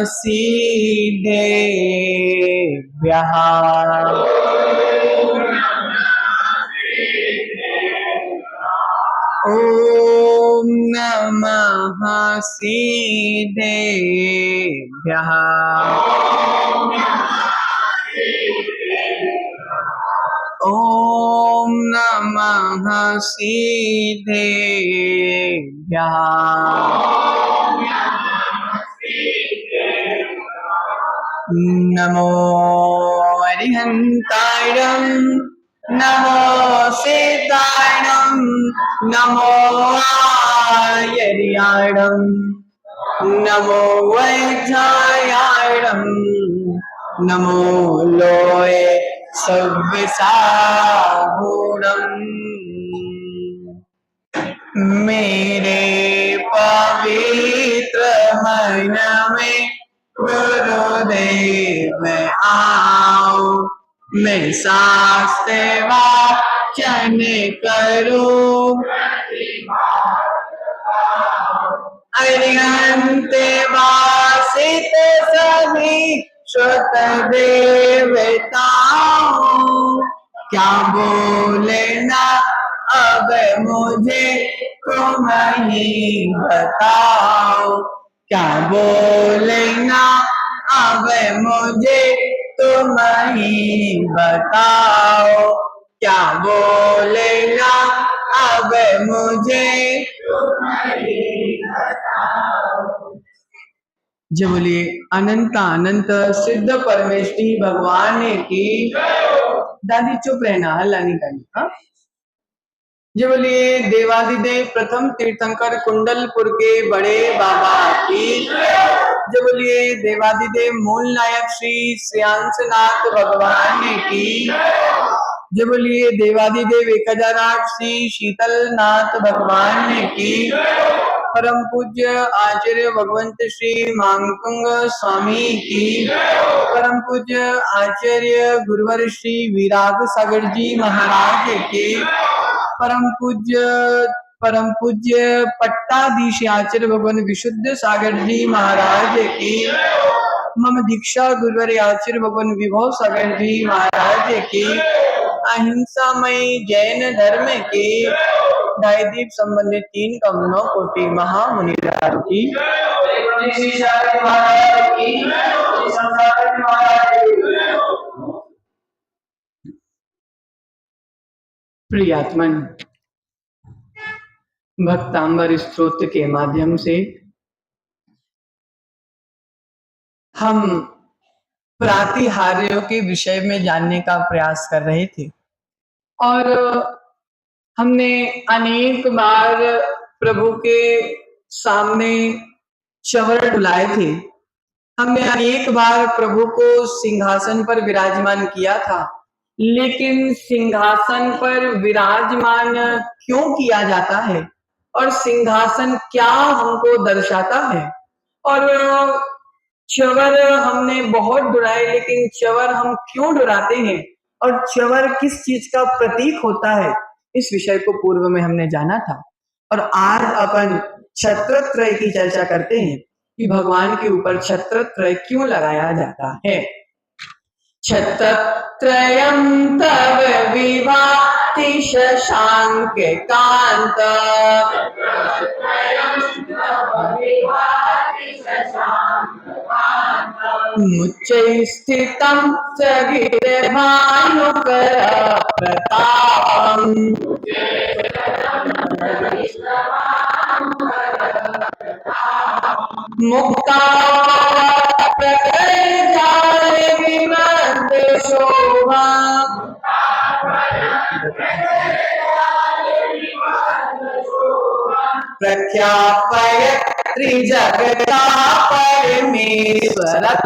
सीधेभ्यः। ॐ नमः सीधेभ्यः। ॐ नमः सीधेभ्यः। नमो अरिहन्तायं नमो सीतायं नमो आयर्यायं नमो वैद्यायं नमो लोये सव्यसागुणम्। मेरे पवित्र मन में गुरुदेव आओ, मैं शास्त्र वाचन करूं, अरिहंत वासित सभी श्रुत देवताओं, क्या बोलना अब मुझे तुम ही बताओ, क्या बोलना अब मुझे तुम ही बताओ, क्या बोलना अब मुझे तुम ही बताओ। जय बोलिए अनंत अनंत सिद्ध परमेश्वरी भगवान की। दादी चुप रहना, हल्ला नहीं करना। हाँ, जय बोलिए देवादिदेव प्रथम तीर्थंकर कुंडलपुर के बड़े बाबा की। जय बोलिए देवादिदेव मूल नायक श्री श्रेयांसनाथ भगवान की। जय बोलिए देवादिदेव 1008 श्री शीतलनाथ भगवान की। परम पूज्य आचार्य भगवंत श्री मांगतुंग स्वामी की। परम पूज्य आचार्य गुरुवर श्री विराग सागर जी महाराज के। परम पूज्य पट्टाधीश आचार्य भगवान विशुद्ध सागर जी महाराज की। मम दीक्षा गुरुवर आचार्य भगवान विभव सागर जी महाराज की। अहिंसामय जैन धर्म के दायदीप संबंधित 3 कमलों कोटि महामुनि की। प्रियात्मन, भक्तांबर स्तोत्र के माध्यम से हम प्रातिहार्यों के विषय में जानने का प्रयास कर रहे थे और हमने अनेक बार प्रभु के सामने चवर डुलाए थे। हमने अनेक बार प्रभु को सिंहासन पर विराजमान किया था, लेकिन सिंहासन पर विराजमान क्यों किया जाता है और सिंहासन क्या हमको दर्शाता है, और चवर हमने बहुत डुराए, लेकिन चवर हम क्यों डुराते हैं और चवर किस चीज का प्रतीक होता है, इस विषय को पूर्व में हमने जाना था। और आज अपन छत्रत्रय की चर्चा करते हैं कि भगवान के ऊपर छत्रत्रय क्यों लगाया जाता है। छत्रत्रयं तव विभाति शशांक कांत, मुच्चै स्थितं स्थगित भानुकर प्रतापम्, मुक्ता प्रकट जाले विमंत शोभा, प्रख्यापय त्रिजगता परमेश्वरत्वम्।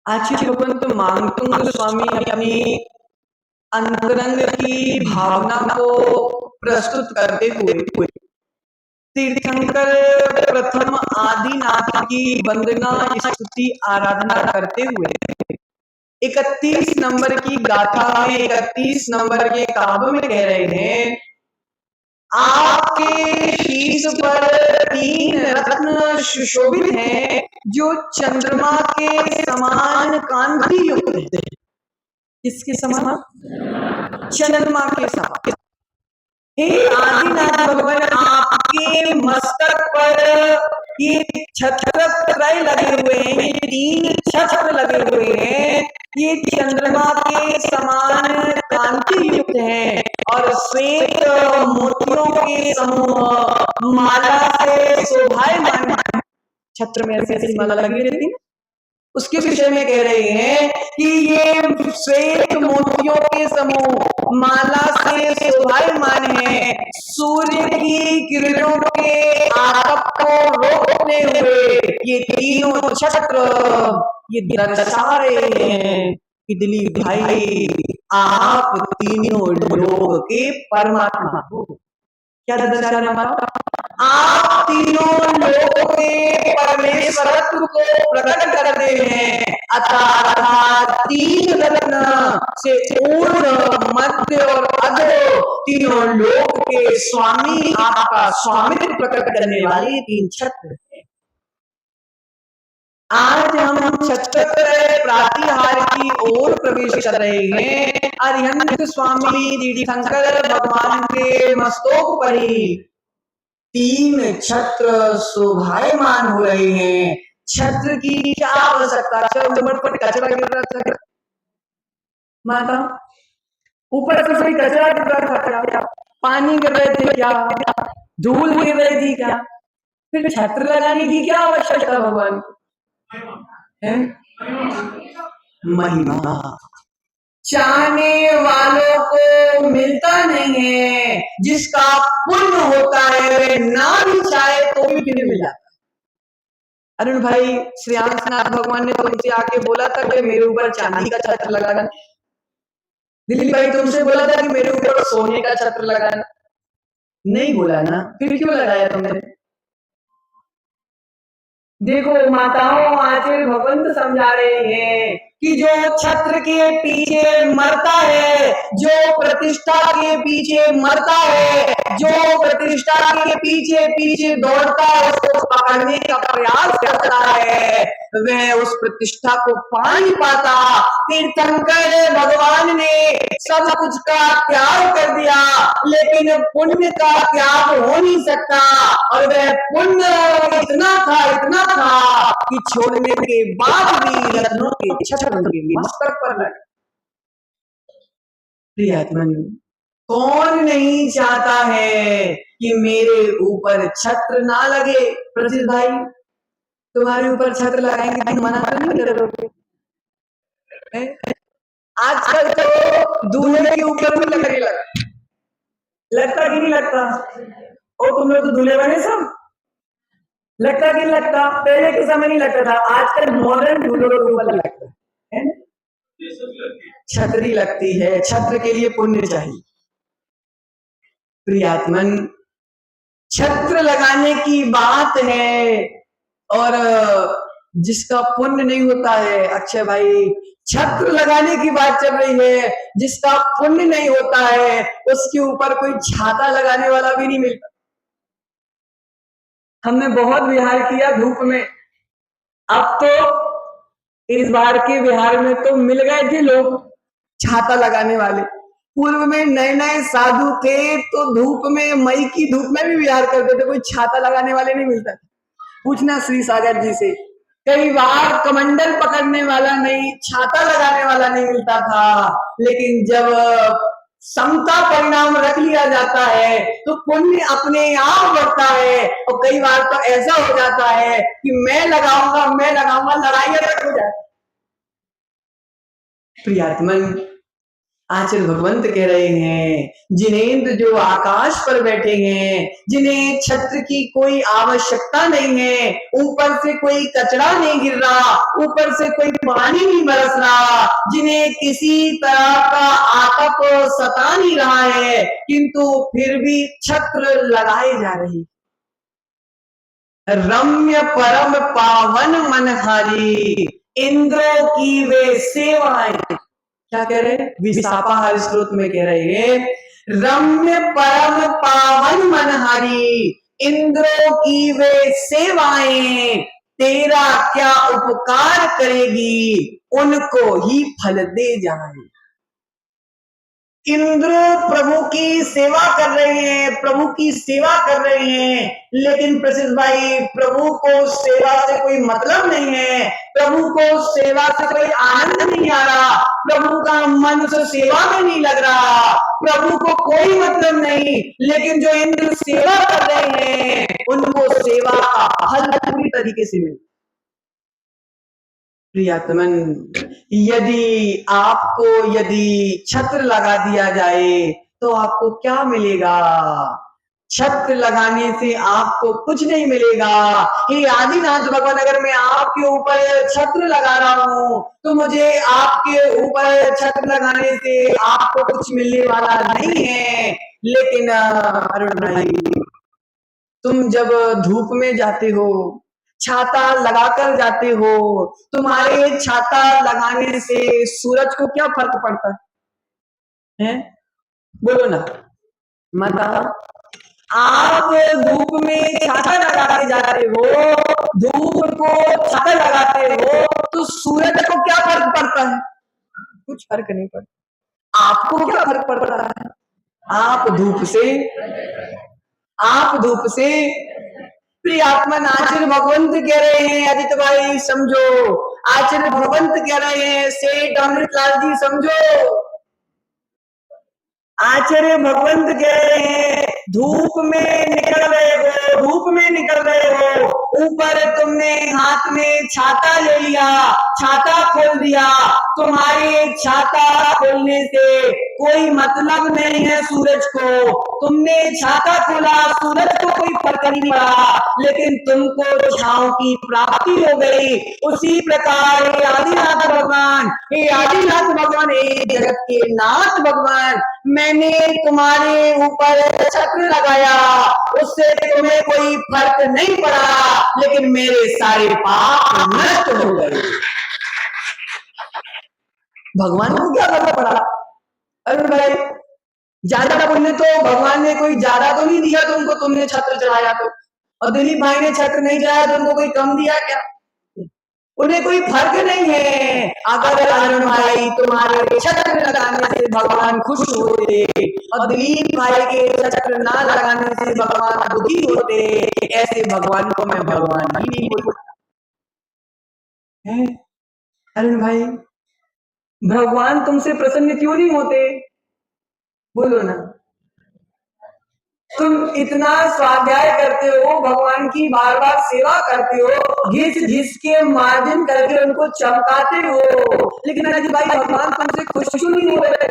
आचार्य भगवंत मांगतुंग स्वामी अपनी अंतरंग की भावना को प्रस्तुत करते हुए तीर्थंकर प्रथम आदिनाथ की वंदना स्तुति आराधना करते हुए 31 नंबर की गाथा में 31 नंबर के काव्य में कह रहे हैं, आपके शीश पर 3 रत्न सुशोभित हैं जो चंद्रमा के समान कांति युक्त है। किसके समान? चंद्रमा के समान। हे आदिनाथ भगवान, आपके मस्तक पर ये छत्र त्रय लगे हुए हैं, ये 3 छत्र लगे हुए हैं, ये चंद्रमा के समान कांति युक्त हैं और श्वेत मोतियों के समूह माला से शोभायमान। छत्र में ऐसी ऐसी माला लगी रहती है। उसके विषय में कह रहे हैं कि ये श्वेत मोतियों के समूह माला से शोभायमान है, सूर्य की किरणों के आतप को रोकने हुए ये तीनों छत्र ये दर्शा रहे हैं कि दिलीप भाई, आप तीनों लोग के परमात्मा हो। क्या दर्शा रहे हैं? आप तीनों लोगों के परमेश्वरत्व को प्रकट करते हैं। अर्थात 3 रत्न से ऊर्ध्व, मध्य और अधो तीनों लोक के स्वामी, आपका स्वामित्व प्रकट करने वाले 3 छत्र हैं। आज हम छत्र प्रातिहार की ओर प्रवेश कर रहे हैं। अरिहंत स्वामी तीर्थंकर भगवान के मस्तक पर ही 3 छत्र शोभायमान हो रहे हैं। छत्र की क्या आवश्यकता? ऊपर पर कचरा गिर रहा था माता, ऊपर से कोई कचरा गिर रहा था क्या? पानी गिर रहे थे क्या? धूल गिर रही थी क्या? फिर छत्र लगाने की क्या आवश्यकता भगवान को? महिमा चाहने वालों को मिलता नहीं है, जिसका पुण्य होता है वे ना भी चाहे तो भी फिर मिल जाता है। अरुण भाई, श्रीनाथ भगवान ने तुमसे आके बोला था कि मेरे ऊपर चांदी का छत्र लगाना। दिलीप भाई तुमसे बोला था कि मेरे ऊपर सोने का छत्र लगाना। नहीं बोला ना, फिर क्यों लगाया तुमने? देखो माताओं, आचार्य भगवंत समझा रहे हैं कि जो छत्र के पीछे मरता है, जो प्रतिष्ठा के पीछे मरता है, जो प्रतिष्ठा के पीछे पीछे दौड़ता है, उसको पकड़ने का प्रयास करता है, वह उस प्रतिष्ठा को पा नहीं पाता। तीर्थंकर भगवान ने सब कुछ का त्याग कर दिया, लेकिन पुण्य का त्याग हो नहीं सकता। और वह पुण्य इतना था कि छोड़ने के बाद भी रत्नों के छत्र उनके मस्तक पर लगे। प्रियतमन, कौन नहीं चाहता है कि मेरे ऊपर छत्र ना लगे? प्रसिद्ध भाई, तुम्हारे ऊपर छत्र लगाएंगे तुम मना तो नहीं करोगे? आजकल तो दूल्हे के ऊपर भी लगने लगा, लगता कि नहीं लगता? और तुम लोग तो दूल्हे बने सब, लगता कि लगता? पहले के समय नहीं लगता था, आजकल मॉडर्न दूल्हों के ऊपर लगता है। छतरी लगती है, छत्र के लिए पुण्य चाहिए। प्रियात्मन, छत्र लगाने की बात है और जिसका पुण्य नहीं होता है, अक्षय भाई, छत्र लगाने की बात चल रही है, जिसका पुण्य नहीं होता है उसके ऊपर कोई छाता लगाने वाला भी नहीं मिलता। हमने बहुत विहार किया धूप में, अब तो इस बार के विहार में तो मिल गए थे लोग छाता लगाने वाले। पूर्व में नए नए साधु थे तो धूप में, मई की धूप में भी विहार करते थे, कोई छाता लगाने वाले नहीं मिलता। पूछना श्री सागर जी से, कई बार कमंडल पकड़ने वाला नहीं, छाता लगाने वाला नहीं मिलता था। लेकिन जब समता परिणाम रख लिया जाता है तो पुण्य अपने आप बढ़ता है। और कई बार तो ऐसा हो जाता है कि मैं लगाऊंगा लड़ाइयां तक हो जाती। प्रियात्मन, आचार्य भगवंत कह रहे हैं, जिनेंद्र जो आकाश पर बैठे हैं, जिन्हें छत्र की कोई आवश्यकता नहीं है, ऊपर से कोई कचरा नहीं गिर रहा, ऊपर से कोई पानी नहीं बरस रहा, जिन्हें किसी तरह का आतप सता नहीं रहा है, किंतु फिर भी छत्र लगाए जा रहे। रम्य परम पावन मनहारी, इंद्रों की वे सेवाएं, क्या कह रहे हैं? विसापाहार स्त्रोत में कह रहे हैं, रम्य परम पावन मनहारी, इंद्रों की वे सेवाएं तेरा क्या उपकार करेगी, उनको ही फल दे जाए। इंद्र प्रभु की सेवा कर रहे हैं, प्रभु की सेवा कर रहे हैं, लेकिन प्रसिद्ध भाई प्रभु को सेवा से कोई मतलब नहीं है, प्रभु को सेवा से कोई आनंद नहीं आ रहा, प्रभु का मन उस सेवा में नहीं लग रहा, प्रभु को कोई मतलब नहीं, लेकिन जो इंद्र सेवा कर रहे हैं उनको सेवा का फल पूरी तरीके से मिले। प्रियतमन, यदि छत्र लगा दिया जाए तो आपको क्या मिलेगा? छत्र लगाने से आपको कुछ नहीं मिलेगा। हे आदिनाथ भगवान, अगर मैं आपके ऊपर छत्र लगा रहा हूं तो मुझे आपके ऊपर छत्र लगाने से आपको कुछ मिलने वाला नहीं है। लेकिन अरुण भाई, तुम जब धूप में जाते हो, छाता लगाकर जाते हो, तुम्हारे छाता लगाने से सूरज को क्या फर्क पड़ता है? बोलो ना माता, आप धूप में छाता लगाते जाते हो, धूप को छाता लगाते हो, तो सूरज को क्या फर्क पड़ता है? कुछ फर्क नहीं पड़ता। आपको क्या फर्क पड़ रहा है? आप धूप से प्रियात्मन आचार्य भगवंत कह रहे हैं, अदित भाई समझो, आचार्य भगवंत कह रहे हैं, सेठ अमृतलाल जी समझो, आचार्य भगवंत कह रहे हैं, धूप में निकल रहे हो, ऊपर तुमने हाथ में छाता ले लिया, छाता खोल दिया, तुम्हारे छाता खोलने से कोई मतलब नहीं है सूरज को, तुमने छाता खोला, सूरज को कोई फर्क नहीं पड़ा, लेकिन तुमको छांव की प्राप्ति हो गई। उसी प्रकार हे आदिनाथ भगवान, हे जगत के नाथ भगवान, मैंने तुम्हारे ऊपर छत्र लगाया, उससे तुम्हें कोई फर्क नहीं पड़ा, लेकिन मेरे सारे पाप नष्ट हो गए। भगवान को क्या फर्क पड़ा? अरे भाई, ज्यादा पुण्य तो भगवान ने कोई ज्यादा तो नहीं दिया तुमको, तुमने छत्र चढ़ाया तो, और दिलीप भाई ने छत्र नहीं चढ़ाया तो उनको कोई कम दिया क्या? उन्हें कोई फर्क नहीं है। अगर अरुण भाई तुम्हारे छत्र लगाने से भगवान खुश होते और दिलीप भाई के छत्र ना लगाने से भगवान दुखी होते, ऐसे भगवान को मैं भगवान ही नहीं बोलता। अरुण भाई, भगवान तुमसे प्रसन्न क्यों नहीं होते? बोलो ना। तुम इतना स्वाध्याय करते हो, भगवान की बार बार सेवा करते हो, घिस घिस के मार्जिन करके उनको चमकाते हो, लेकिन अजी भाई भगवान तुमसे खुश क्यों नहीं हो रहे?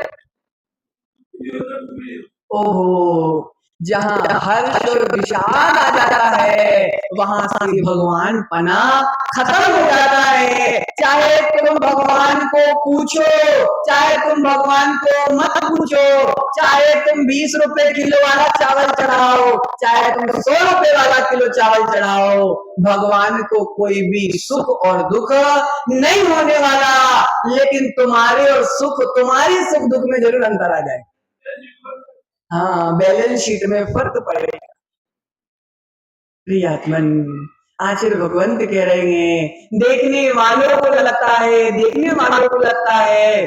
ओहो, जहाँ हर्ष और विषाद आ जाता है वहां से भगवान पना खत्म हो जाता है। चाहे तुम भगवान को पूछो, चाहे तुम भगवान को मत पूछो, चाहे तुम 20 रुपए किलो वाला चावल चढ़ाओ, चाहे तुम 100 रुपए वाला किलो चावल चढ़ाओ, भगवान को कोई भी सुख और दुख नहीं होने वाला, लेकिन तुम्हारे और तुम्हारे सुख दुख में जरूर अंतर आ जाए। हाँ, बैलेंस शीट में फर्क पड़ेगा। प्रियात्मन, आचार्य भगवंत कह रहे हैं, देखने वालों को लगता है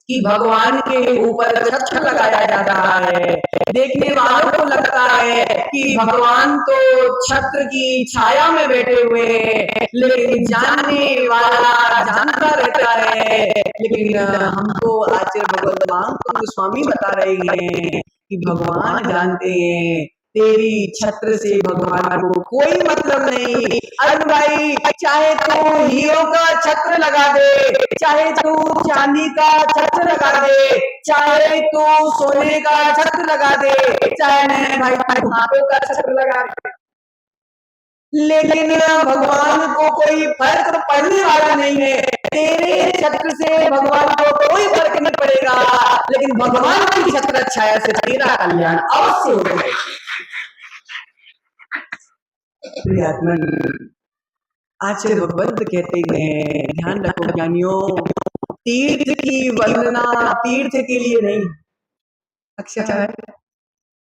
कि भगवान के ऊपर छत्र लगाया जा रहा है, देखने वालों को लगता है कि भगवान तो छत्र की छाया में बैठे हुए हैं, लेकिन जानने वाला जानता रहता है। लेकिन हमको आचार्य भगवंत स्वामी बता रहे हैं कि भगवान जानते हैं तेरी छत्र से भगवान को कोई मतलब नहीं। अरे भाई, चाहे तू हीरो का छत्र लगा दे, चाहे तू चांदी का छत्र लगा दे, चाहे तू सोने का छत्र लगा दे, चाहे भाई हाथों का छत्र लगा दे, लेकिन भगवान को कोई फर्क पड़ने वाला नहीं है। तेरे छत्र से भगवान को कोई फर्क नहीं पड़ेगा, लेकिन भगवान की छत्र छाया से तेरा कल्याण अवश्य होगा। आचार्य भगवंत कहते हैं, ध्यान रखो ज्ञानियों, तीर्थ की वंदना तीर्थ के लिए नहीं, अच्छा है,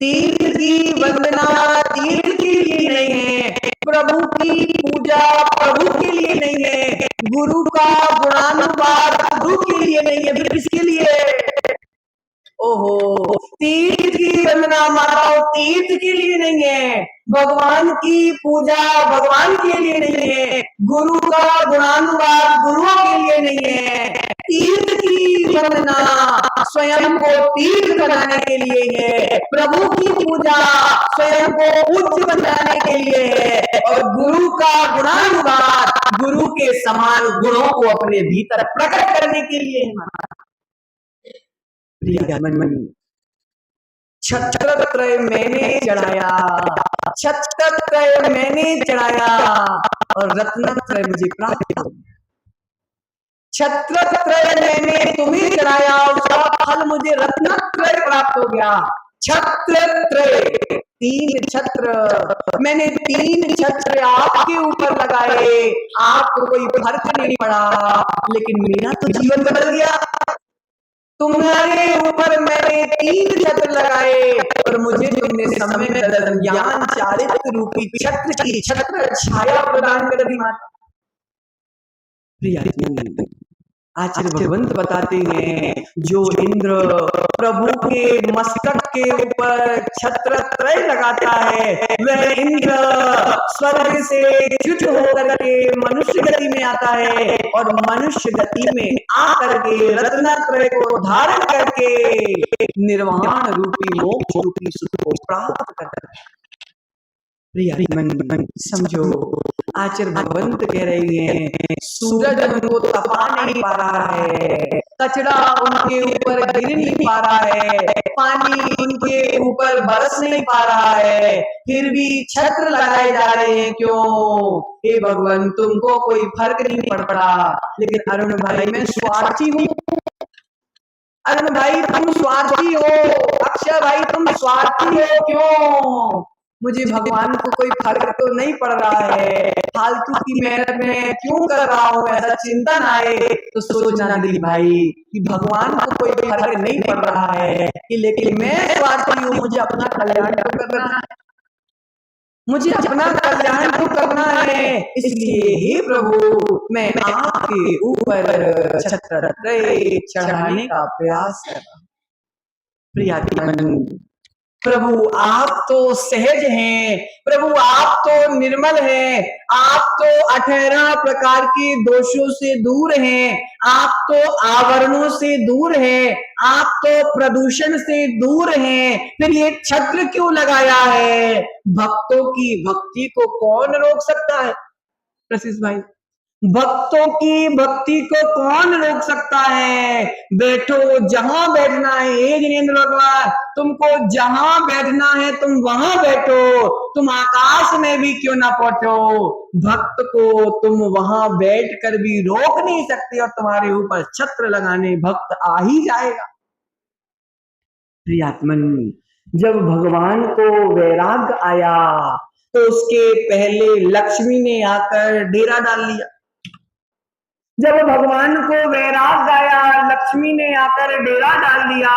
तीर्थ की वंदना तीर्थ के लिए नहीं है, प्रभु की पूजा प्रभु के लिए नहीं है, गुरु का गुणानुवाद गुरु के लिए नहीं है, फिर किसके लिए है? ओहो, तीर्थ की वंदना माताओं तीर्थ के लिए नहीं है, भगवान की पूजा भगवान के लिए नहीं है, गुरु का गुणानुवाद गुरुओं के लिए नहीं है, तीर्थ की वंदना स्वयं को तीर्थ बनाने के लिए है, प्रभु की पूजा स्वयं को उच्च बनाने के लिए है, और गुरु का गुणानुवाद गुरु के समान गुणों को अपने भीतर प्रकट करने के लिए है। छत्रत्रय मैंने चढ़ाया, छत्रत्रय मैंने चढ़ाया और रत्नत्रय मुझे प्राप्त हो गया। छत्रत्रय मैंने तुम्हें चढ़ाया और उसका फल मुझे रत्नत्रय प्राप्त हो गया। छत्रत्रय, तीन छत्र, मैंने तीन छत्र आपके ऊपर लगाए, आपको कोई फर्क नहीं पड़ा, लेकिन मेरा तो जीवन बदल गया। तुम्हारे ऊपर मैंने तीन छत्र लगाए और मुझे तुमने समय में ज्ञान चारित्र रूपी छत्र की छत्र छाया प्रदान कर दी माता। आचार्य भगवंत बताते हैं, जो इंद्र प्रभु के मस्तक के ऊपर छत्रत्रय लगाता है, वह इंद्र स्वर्ग से च्युत होकर के मनुष्य गति में आता है और मनुष्य गति में आकर के रत्नत्रय को धारण करके निर्वाण रूपी मोक्ष रूपी सुख को प्राप्त करता है। प्रिय समझो, आचार्य भगवंत कह रही हैं, सूरज उनको तपा नहीं पा रहा है, कचरा उनके ऊपर गिर नहीं पा रहा है, पानी उनके ऊपर बरस नहीं पा रहा है, फिर भी छत्र लगाए जा रहे हैं। क्यों? हे भगवान, तुमको कोई फर्क नहीं पड़ रहा। लेकिन अरुण भाई, मैं स्वार्थी हूँ। अरुण भाई, तुम स्वार्थी हो। अक्षय भाई, तुम स्वार्थी हो। क्यों? मुझे भगवान को कोई फर्क तो नहीं पड़ रहा है, फालतू की मेहनत में क्यों कर रहा हूँ, ऐसा चिंतन आए तो सोचना दिल भाई कि भगवान को कोई फर्क नहीं पड़ रहा है, कि लेकिन मैं स्वार्थी हूँ, मुझे अपना कल्याण तो करना है, मुझे अपना कल्याण तो करना है। इसलिए हे प्रभु, मैं आपके ऊपर छत्रत्रय चढ़ाने का प्रयास कर रहा हूँ। प्रियातिमन, प्रभु आप तो सहज हैं, प्रभु आप तो निर्मल हैं, आप तो 18 प्रकार के दोषों से दूर हैं, आप तो आवरणों से दूर हैं, आप तो प्रदूषण से दूर हैं, फिर ये छत्र क्यों लगाया है? भक्तों की भक्ति को कौन रोक सकता है? प्रशिष भाई, भक्तों की भक्ति को कौन रोक सकता है? बैठो जहां बैठना है। हे जिनेंद्र भगवान, तुमको जहां बैठना है तुम वहां बैठो, तुम आकाश में भी क्यों ना पहुंचो, भक्त को तुम वहां बैठ कर भी रोक नहीं सकते और तुम्हारे ऊपर छत्र लगाने भक्त आ ही जाएगा। प्रियात्मन, जब भगवान को वैराग्य आया तो उसके पहले लक्ष्मी ने आकर डेरा डाल लिया। जब भगवान को वैराग्य आया, लक्ष्मी ने आकर डेरा डाल दिया।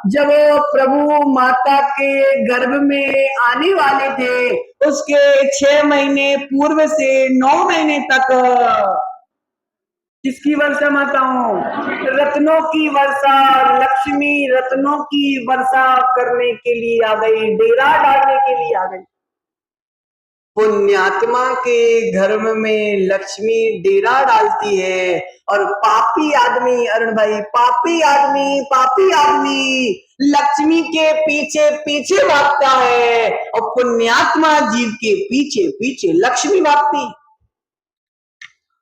जब प्रभु माता के गर्भ में आने वाले थे, उसके 6 महीने पूर्व से 9 महीने तक किसकी वर्षा माताओं? रत्नों की वर्षा। लक्ष्मी रत्नों की वर्षा करने के लिए आ गई, डेरा डालने के लिए आ गई। पुण्यात्मा के गर्भ में लक्ष्मी डेरा डालती है और पापी आदमी, अरुण भाई, पापी आदमी लक्ष्मी के पीछे पीछे भागता है और पुण्यात्मा जीव के पीछे पीछे लक्ष्मी भागती।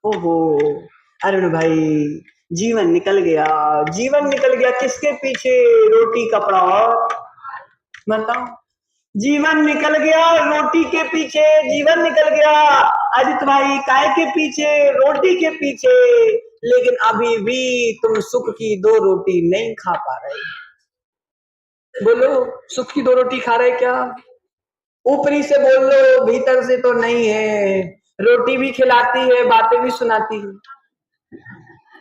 ओहो अरुण भाई, जीवन निकल गया किसके पीछे? रोटी कपड़ा और बताओ, जीवन निकल गया रोटी के पीछे, जीवन निकल गया अजित भाई काय के पीछे? रोटी के पीछे। लेकिन अभी भी तुम सुख की 2 रोटी नहीं खा पा रहे। बोलो, सुख की 2 रोटी खा रहे क्या? ऊपरी से बोल लो, भीतर से तो नहीं है। रोटी भी खिलाती है, बातें भी सुनाती है।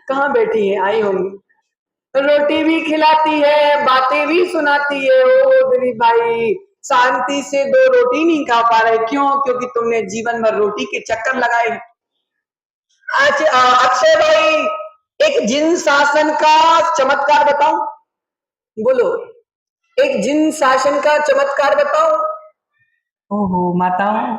कहाँ बैठी है? आई होंगी। रोटी भी खिलाती है, बातें भी सुनाती है। ओ दिलीप भाई, शांति से दो रोटी नहीं खा पा रहे, क्यों? क्योंकि तुमने जीवन भर रोटी के चक्कर लगाए हैं। आज अक्षय भाई, एक जिन शासन का चमत्कार बताऊं? बोलो, एक जिन शासन का चमत्कार बताओ। ओहो माताओं,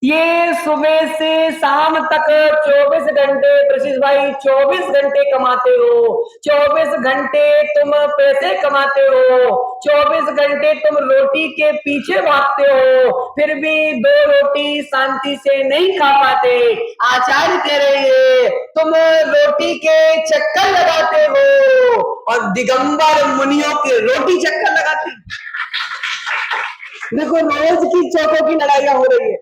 ये सुबह से शाम तक 24 घंटे, प्रशिष भाई 24 घंटे कमाते हो, 24 घंटे तुम पैसे कमाते हो, 24 घंटे तुम रोटी के पीछे भागते हो, फिर भी दो रोटी शांति से नहीं खा पाते। आचार्य कह रहे हैं तुम रोटी के चक्कर लगाते हो और दिगंबर मुनियों के रोटी चक्कर लगाते हो। देखो रोज की चौकों की लड़ाइयां हो रही है।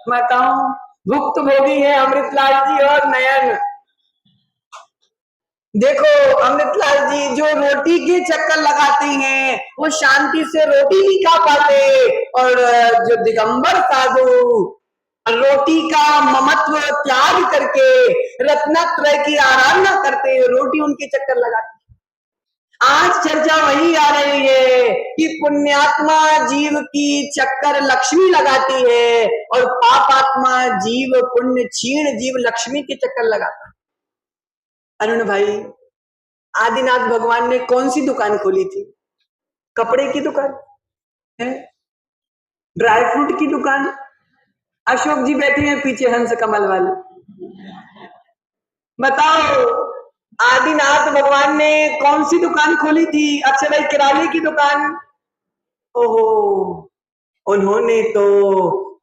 बताऊं, भुक्त भोगी है अमृतलाल जी और नयन। देखो अमृतलाल जी जो रोटी के चक्कर लगाती हैं वो शांति से रोटी नहीं खा पाते, और जो दिगंबर साधु रोटी का ममत्व त्याग करके रत्नत्रय की आराधना करते हैं, रोटी उनके चक्कर लगाती। आज चर्चा वही आ रही है कि पुण्यात्मा जीव की चक्कर लक्ष्मी लगाती है और पापात्मा जीव, पुण्य क्षीण जीव लक्ष्मी के चक्कर लगाता है। अरुण भाई, आदिनाथ भगवान ने कौन सी दुकान खोली थी? कपड़े की दुकान है, ड्राई फ्रूट की दुकान। अशोक जी बैठे हैं पीछे हंस कमल वाले। बताओ, आदिनाथ भगवान ने कौन सी दुकान खोली थी? अक्षय भाई, किराने की दुकान। ओहो, उन्होंने तो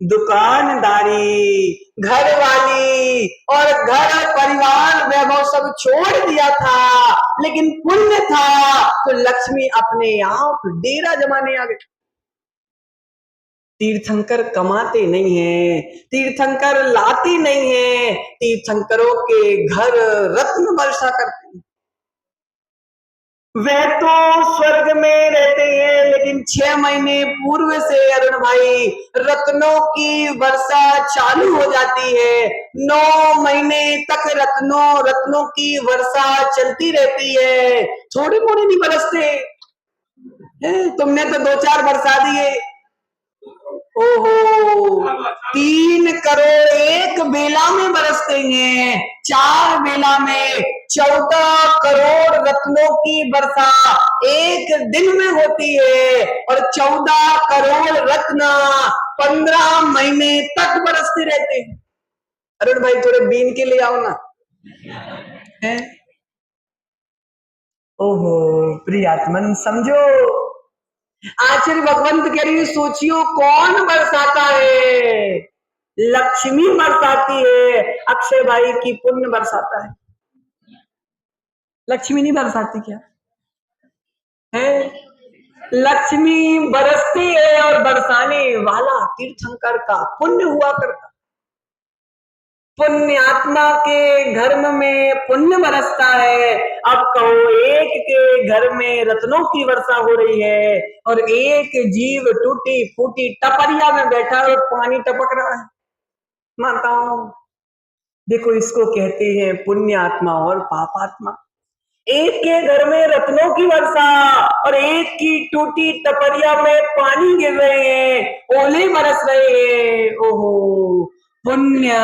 दुकानदारी, घर वाली और घर परिवार वैभव सब छोड़ दिया था, लेकिन पुण्य था तो लक्ष्मी अपने आप डेरा जमाने आ गई। तीर्थंकर कमाते नहीं है, तीर्थंकर लाते नहीं है, तीर्थंकरों के घर रत्न वर्षा करते हैं। वे तो स्वर्ग में रहते हैं, लेकिन 6 महीने पूर्व से अरुण भाई रत्नों की वर्षा चालू हो जाती है। 9 महीने तक रत्नों की वर्षा चलती रहती है। थोड़े मोड़े नहीं बरसते, तुमने तो 2-4 बरसा दिए। ओहो, 3 करोड़ एक बेला में बरसते हैं, 4 बेला में 14 करोड़ रत्नों की वर्षा एक दिन में होती है, और 14 करोड़ रत्न 15 महीने तक बरसते रहते हैं। अरुण भाई, थोड़े बीन के ले आओ ना। है? ओहो प्रियात्मन, समझो, आचार्य भगवंत कह रही सोचियो कौन बरसाता है? लक्ष्मी बरसाती है। अक्षय भाई की पुण्य बरसाता है, लक्ष्मी नहीं बरसाती क्या है? लक्ष्मी बरसती है और बरसाने वाला तीर्थंकर का पुण्य हुआ करता। पुण्य आत्मा के घर में पुण्य बरसता है। अब कहो, एक के घर में रत्नों की वर्षा हो रही है और एक जीव टूटी फूटी टपरिया में बैठा और पानी टपक रहा है। माताओं देखो, इसको कहते हैं पुण्य आत्मा और पापात्मा। एक के घर में रत्नों की वर्षा और एक की टूटी टपरिया में पानी गिर रहे हैं, ओले बरस रहे हैं। ओहो, पुण्य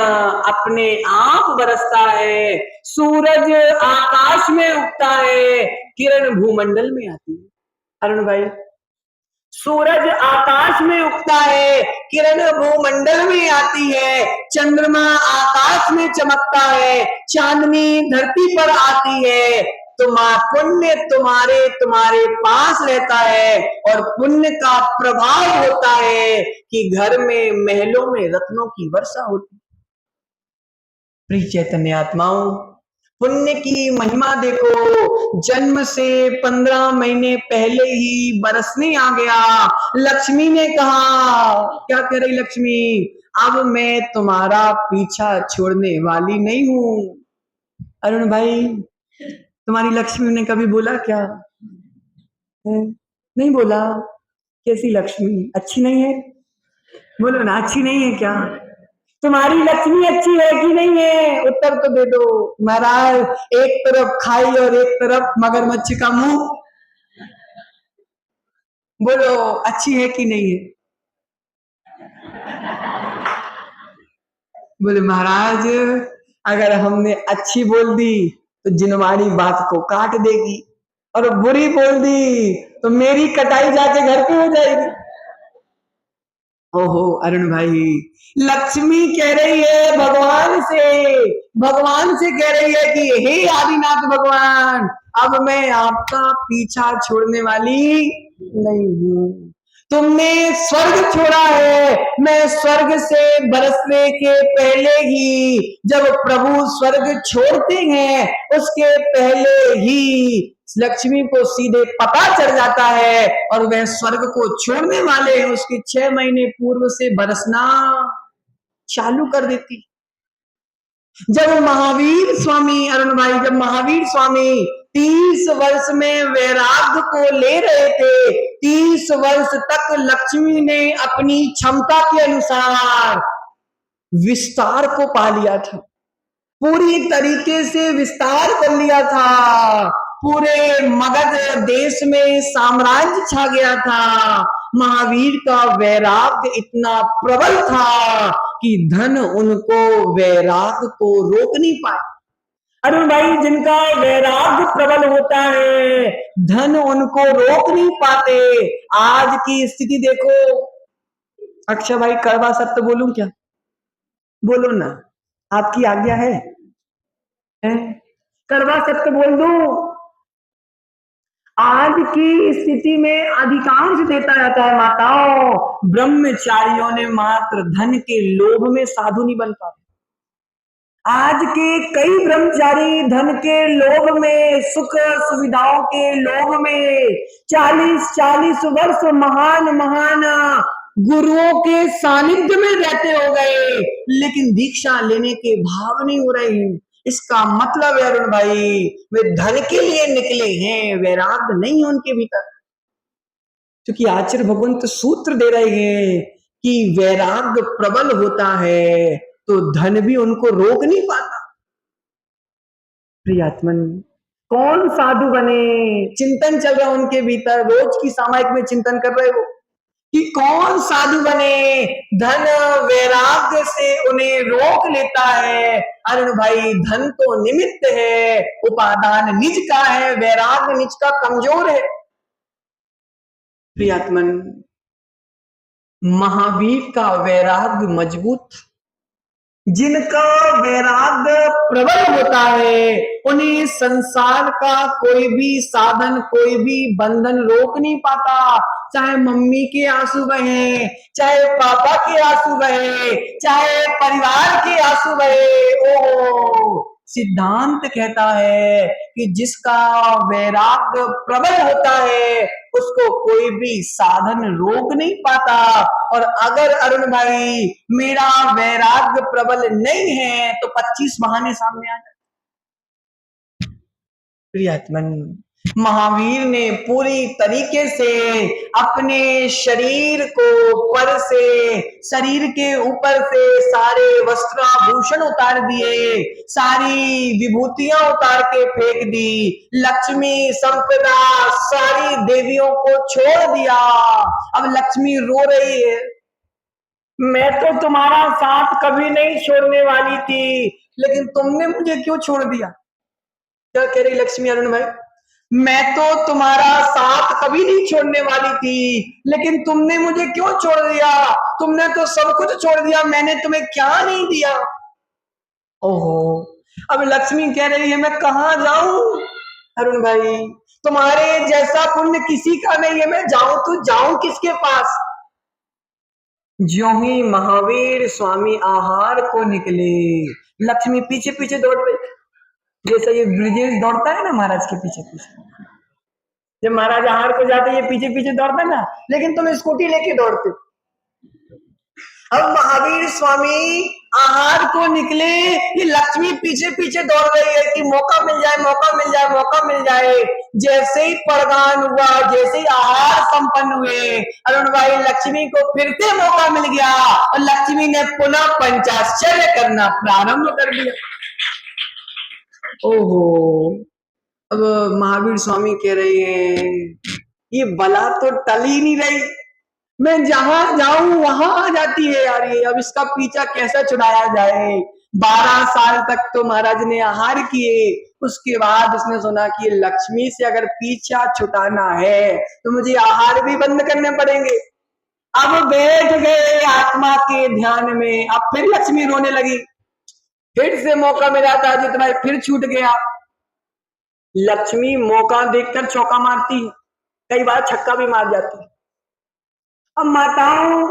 अपने आप बरसता है। सूरज आकाश में उगता है, किरण भूमंडल में आती है। अरुण भाई, सूरज आकाश में उगता है, किरण भूमंडल में आती है, चंद्रमा आकाश में चमकता है, चांदनी धरती पर आती है। पुण्य तुम्हारे पास रहता है और पुण्य का प्रभाव होता है कि घर में, महलों में रत्नों की वर्षा होती है। प्रिय चैतन्य आत्माओं, पुण्य की महिमा देखो, जन्म से 15 महीने पहले ही बरसने आ गया। लक्ष्मी ने कहा, क्या कह रही लक्ष्मी? अब मैं तुम्हारा पीछा छोड़ने वाली नहीं हूं। अरुण भाई, तुम्हारी लक्ष्मी ने कभी बोला क्या? नहीं बोला। कैसी लक्ष्मी? अच्छी नहीं है? बोलो ना, अच्छी नहीं है क्या? तुम्हारी लक्ष्मी अच्छी है कि नहीं है? उत्तर तो दे दो। महाराज, एक तरफ खाई और एक तरफ मगरमच्छ का मुंह। बोलो, अच्छी है कि नहीं है? बोले महाराज, अगर हमने अच्छी बोल दी तो जिनवाणी बात को काट देगी, और बुरी बोल दी तो मेरी कटाई जाके घर पे हो जाएगी। ओहो अरुण भाई, लक्ष्मी कह रही है भगवान से कह रही है कि हे आदिनाथ भगवान, अब मैं आपका पीछा छोड़ने वाली नहीं हूं। तुमने स्वर्ग छोड़ा है, मैं स्वर्ग से बरसने के पहले ही, जब प्रभु स्वर्ग छोड़ते हैं उसके पहले ही लक्ष्मी को सीधे पता चल जाता है, और वह स्वर्ग को छोड़ने वाले उसके 6 महीने पूर्व से बरसना चालू कर देती। जब महावीर स्वामी, अरुण भाई, जब महावीर स्वामी 30 वर्ष में वैराग्य को ले रहे थे, 30 वर्ष तक लक्ष्मी ने अपनी क्षमता के अनुसार विस्तार को पा लिया था, पूरी तरीके से विस्तार कर लिया था, पूरे मगध देश में साम्राज्य छा गया था। महावीर का वैराग्य इतना प्रबल था कि धन उनको वैराग्य को रोक नहीं पाए। अरुण भाई, जिनका वैराग्य प्रबल होता है, धन उनको रोक नहीं पाते। आज की स्थिति देखो। अक्षय भाई, कड़वा सत्य बोलूं क्या? बोलो ना, आपकी आज्ञा है? कड़वा सत्य बोल दूं? आज की स्थिति में अधिकांश देता जाता है माताओं, ब्रह्मचारियों ने मात्र धन के लोभ में साधु नहीं बन पाते। आज के कई ब्रह्मचारी धन के लोभ में, सुख सुविधाओं के लोभ में 40-40 वर्ष महान महान गुरुओं के सानिध्य में रहते हो गए, लेकिन दीक्षा लेने के भाव नहीं हो रहे हैं। इसका मतलब है अरुण भाई, वे धन के लिए निकले हैं, वैराग्य नहीं है उनके भीतर। क्योंकि आचार्य भगवंत सूत्र दे रहे हैं कि वैराग्य प्रबल होता है तो धन भी उनको रोक नहीं पाता। प्रियात्मन, कौन साधु बने? चिंतन चल रहा उनके भीतर, रोज की सामायिक में चिंतन कर रहे हो कि कौन साधु बने। धन वैराग्य से उन्हें रोक लेता है। अरुण भाई, धन तो निमित्त है, उपादान निज का है, वैराग्य निज का कमजोर है। प्रियात्मन, महावीर का वैराग्य मजबूत, जिनका वैराग्य प्रबल होता है, उन्हें संसार का कोई भी साधन, कोई भी बंधन रोक नहीं पाता। चाहे मम्मी के आंसू बहे, चाहे पापा के आंसू बहे, चाहे परिवार के आंसू बहे, ओ सिद्धांत कहता है कि जिसका वैराग्य प्रबल होता है उसको कोई भी साधन रोक नहीं पाता। और अगर अरुण भाई मेरा वैराग्य प्रबल नहीं है तो 25 बहाने सामने आ जाते। प्रियतमन, महावीर ने पूरी तरीके से अपने शरीर को पर से, शरीर के ऊपर से सारे वस्त्राभूषण उतार दिए, सारी विभूतियां उतार के फेंक दी, लक्ष्मी संपदा सारी देवियों को छोड़ दिया। अब लक्ष्मी रो रही है, मैं तो तुम्हारा साथ कभी नहीं छोड़ने वाली थी, लेकिन तुमने मुझे क्यों छोड़ दिया? क्या कह रही लक्ष्मी अरुण भाई? मैं तो तुम्हारा साथ कभी नहीं छोड़ने वाली थी, लेकिन तुमने मुझे क्यों छोड़ दिया? तुमने तो सब कुछ छोड़ दिया, मैंने तुम्हें क्या नहीं दिया? ओहो, अब लक्ष्मी कह रही है मैं कहां जाऊं? अरुण भाई, तुम्हारे जैसा पुण्य किसी का नहीं है, मैं जाऊं तो जाऊं किसके पास? ज्यों ही महावीर स्वामी आहार को निकले, लक्ष्मी पीछे पीछे दौड़ गई, जैसे ये ब्रिजेश दौड़ता है ना महाराज के पीछे पीछे। जब महाराज आहार को जाते ये पीछे पीछे दौड़ता ना, लेकिन तुम स्कूटी लेके दौड़ते। अब महावीर स्वामी आहार को निकले, ये लक्ष्मी पीछे पीछे दौड़ रही है कि मौका मिल जाए, मौका मिल जाए, मौका मिल जाए। जैसे ही प्रदान हुआ, जैसे ही आहार संपन्न हुए, अरुण भाई लक्ष्मी को फिर से मौका मिल गया और लक्ष्मी ने पुनः पंचाश्चर्य करना प्रारंभ कर दिया। ओहो, अब महावीर स्वामी कह रहे हैं ये बला तो टल ही नहीं रही, मैं जहां जाऊं वहां आ जाती है यार ये, अब इसका पीछा कैसे छुड़ाया जाए। 12 साल तक तो महाराज ने आहार किए, उसके बाद उसने सुना कि लक्ष्मी से अगर पीछा छुटाना है तो मुझे आहार भी बंद करने पड़ेंगे। अब बैठ गए आत्मा के ध्यान में, अब फिर लक्ष्मी रोने लगी, फिर से मौका मिला था जितना फिर छूट गया। लक्ष्मी मौका देखकर चौका मारती है, कई बार छक्का भी मार जाती है। अब माताओं,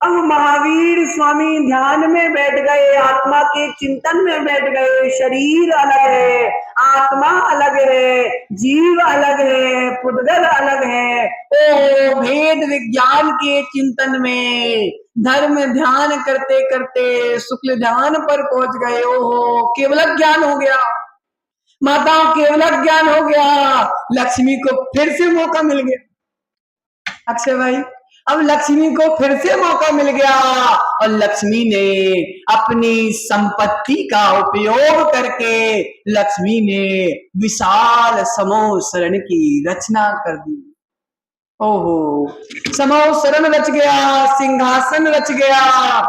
अब महावीर स्वामी ध्यान में बैठ गए, आत्मा के चिंतन में बैठ गए। शरीर अलग है, आत्मा अलग है, जीव अलग है, पुद्गल अलग है। ओ भेद विज्ञान के चिंतन में धर्म ध्यान करते करते शुक्ल ध्यान पर पहुंच गए। ओहो, केवल ज्ञान हो गया माताओं, केवल ज्ञान हो गया। लक्ष्मी को फिर से मौका मिल गया। अक्षय भाई, अब लक्ष्मी को फिर से मौका मिल गया और लक्ष्मी ने अपनी संपत्ति का उपयोग करके लक्ष्मी ने विशाल समूह शरण की रचना कर दी। ओहो, समूह शरण रच गया, सिंहासन रच गया,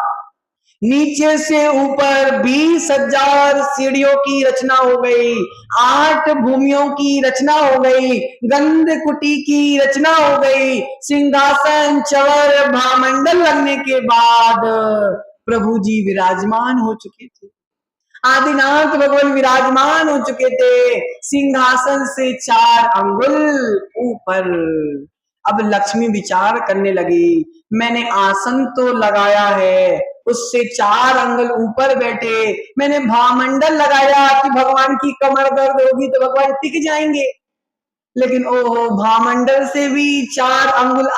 नीचे से ऊपर 20,000 सीढ़ियों की रचना हो गई, 8 भूमियों की रचना हो गई, गंध कुटी की रचना हो गई। सिंहासन चवर भामंडल लगने के बाद प्रभु जी विराजमान हो चुके थे, आदिनाथ भगवान विराजमान हो चुके थे, सिंहासन से 4 अंगुल ऊपर। अब लक्ष्मी विचार करने लगी, मैंने आसन तो लगाया है, उससे 4 अंगुल ऊपर बैठे, मैंने भामंडल लगाया कि भगवान की कमर दर्द होगी तो भगवान टिक जाएंगे, लेकिन ओहो, भामंडल से भी 4 अंगुल